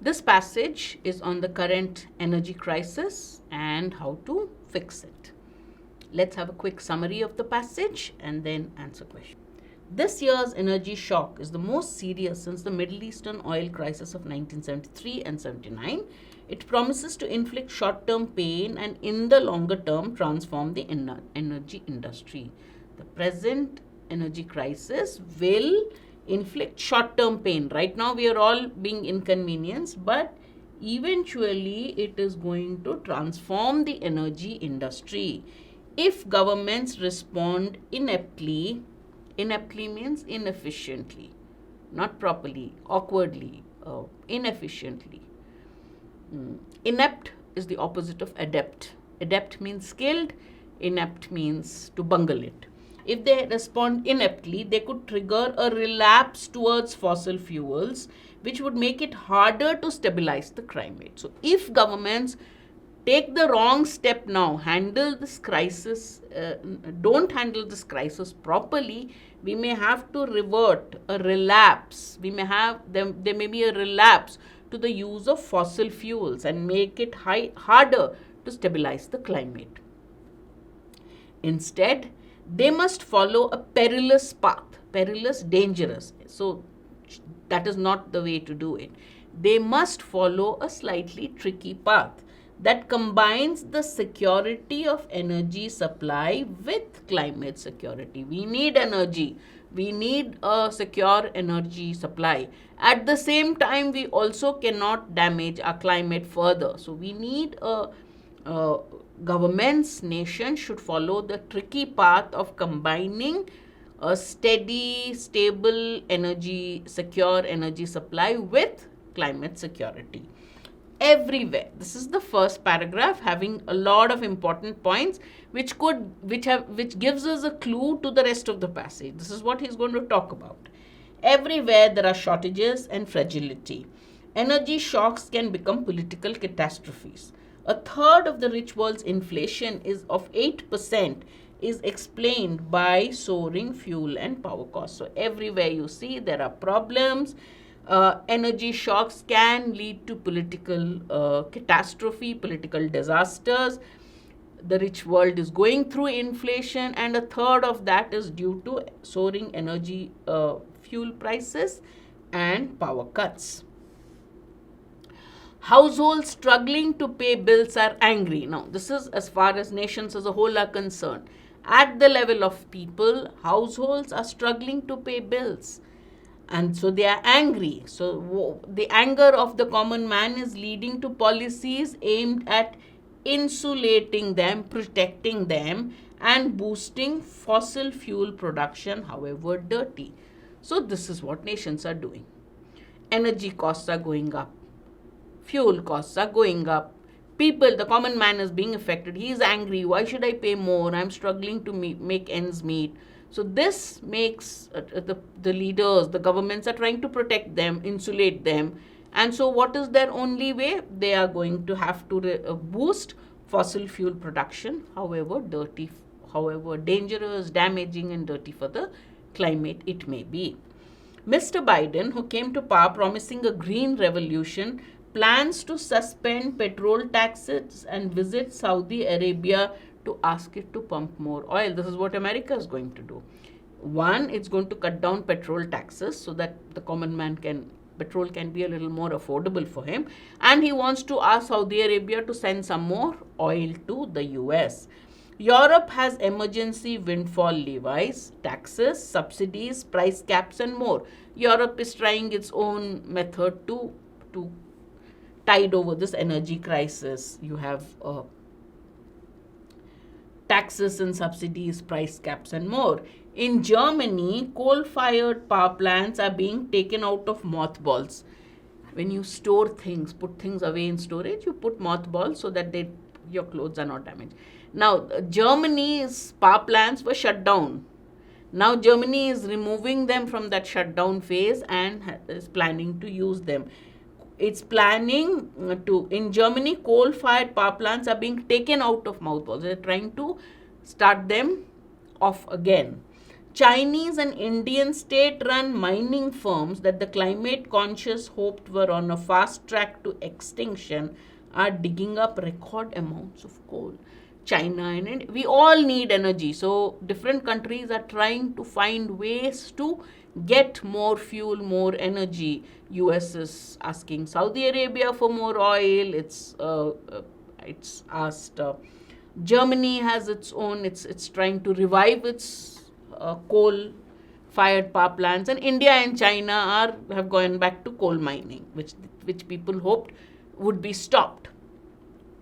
This passage is on the current energy crisis and how to fix it. Let's have a quick summary of the passage and then answer questions. This year's energy shock is the most serious since the Middle Eastern oil crisis of 1973 and 79. It promises to inflict short-term pain and in the longer term transform the energy industry. The present energy crisis will inflict short-term pain. Right now we are all being inconvenienced, but eventually it is going to transform the energy industry. If governments respond ineptly means inefficiently, not properly, awkwardly, inefficiently. Inept is the opposite of adept. Adept means skilled, inept means to bungle it. If they respond ineptly, they could trigger a relapse towards fossil fuels, which would make it harder to stabilize the climate. So, if governments take the wrong step now, don't handle this crisis properly, we may have to revert, a relapse. There may be a relapse to the use of fossil fuels and make it harder to stabilize the climate. Instead, they must follow a perilous path, perilous, dangerous. So, that is not the way to do it. They must follow a slightly tricky path that combines the security of energy supply with climate security. We need energy. We need a secure energy supply. At the same time, we also cannot damage our climate further. So we need governments, nations should follow the tricky path of combining a steady, stable energy, secure energy supply with climate security. Everywhere. This is the first paragraph having a lot of important points which gives us a clue to the rest of the passage. This is what he's going to talk about. Everywhere there are shortages and fragility. Energy shocks can become political catastrophes. A third of the rich world's inflation is of 8% is explained by soaring fuel and power costs. So everywhere you see there are problems. Energy shocks can lead to political catastrophe, political disasters. The rich world is going through inflation, and a third of that is due to soaring energy fuel prices and power cuts. Households struggling to pay bills are angry. Now, this is as far as nations as a whole are concerned. At the level of people, households are struggling to pay bills. And so they are angry. So the anger of the common man is leading to policies aimed at insulating them, protecting them, and boosting fossil fuel production, however dirty. So this is what nations are doing. Energy costs are going up. Fuel costs are going up. People, the common man is being affected. He is angry. Why should I pay more? I'm struggling to make ends meet. So this makes the leaders, the governments are trying to protect them, insulate them. And so what is their only way? They are going to have to boost fossil fuel production, however dirty, however dangerous, damaging and dirty for the climate it may be. Mr. Biden, who came to power promising a green revolution, plans to suspend petrol taxes and visit Saudi Arabia to ask it to pump more oil. This is what America is going to do. One, it's going to cut down petrol taxes so that the common man petrol can be a little more affordable for him. And he wants to ask Saudi Arabia to send some more oil to the US. Europe has emergency windfall levies, taxes, subsidies, price caps and more. Europe is trying its own method to tide over this energy crisis. You have taxes and subsidies, price caps and more. In Germany, coal-fired power plants are being taken out of mothballs. When you store things, put things away in storage, you put mothballs so that your clothes are not damaged. Now, Germany's power plants were shut down. Now, Germany is removing them from that shutdown phase and is planning to use them. It's planning in Germany, coal-fired power plants are being taken out of mothballs. They're trying to start them off again. Chinese and Indian state-run mining firms that the climate conscious hoped were on a fast track to extinction are digging up record amounts of coal. China and India, we all need energy. So different countries are trying to find ways to get more fuel, more energy. US is asking Saudi Arabia for more oil. It's asked. Germany has its own. It's trying to revive its coal-fired power plants, and India and China have gone back to coal mining, which people hoped would be stopped.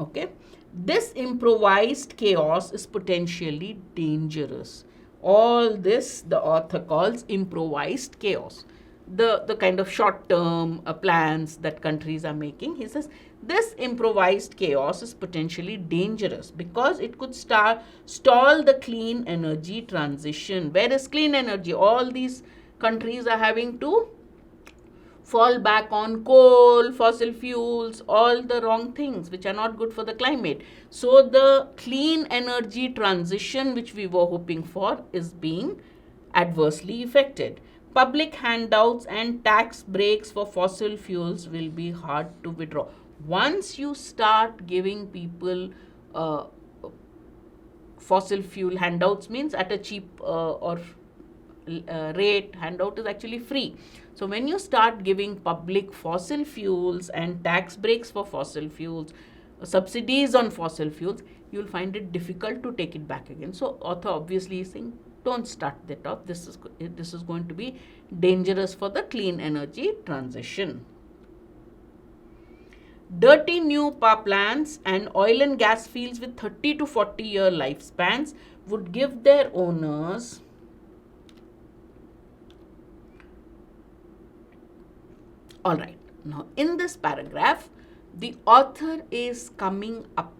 Okay, this improvised chaos is potentially dangerous. All this the author calls improvised chaos. The kind of short-term plans that countries are making. He says this improvised chaos is potentially dangerous because it could stall the clean energy transition. Where is clean energy? All these countries are having to fall back on coal, fossil fuels, all the wrong things which are not good for the climate. So the clean energy transition which we were hoping for is being adversely affected. Public handouts and tax breaks for fossil fuels will be hard to withdraw. Once you start giving people fossil fuel handouts, means at a cheap or rate, handout is actually free. So when you start giving public fossil fuels and tax breaks for fossil fuels, subsidies on fossil fuels, you'll find it difficult to take it back again. So author obviously is saying, don't start that off. This is going to be dangerous for the clean energy transition. Dirty new power plants and oil and gas fields with 30 to 40 year lifespans would give their owners all right. Now in this paragraph, the author is coming up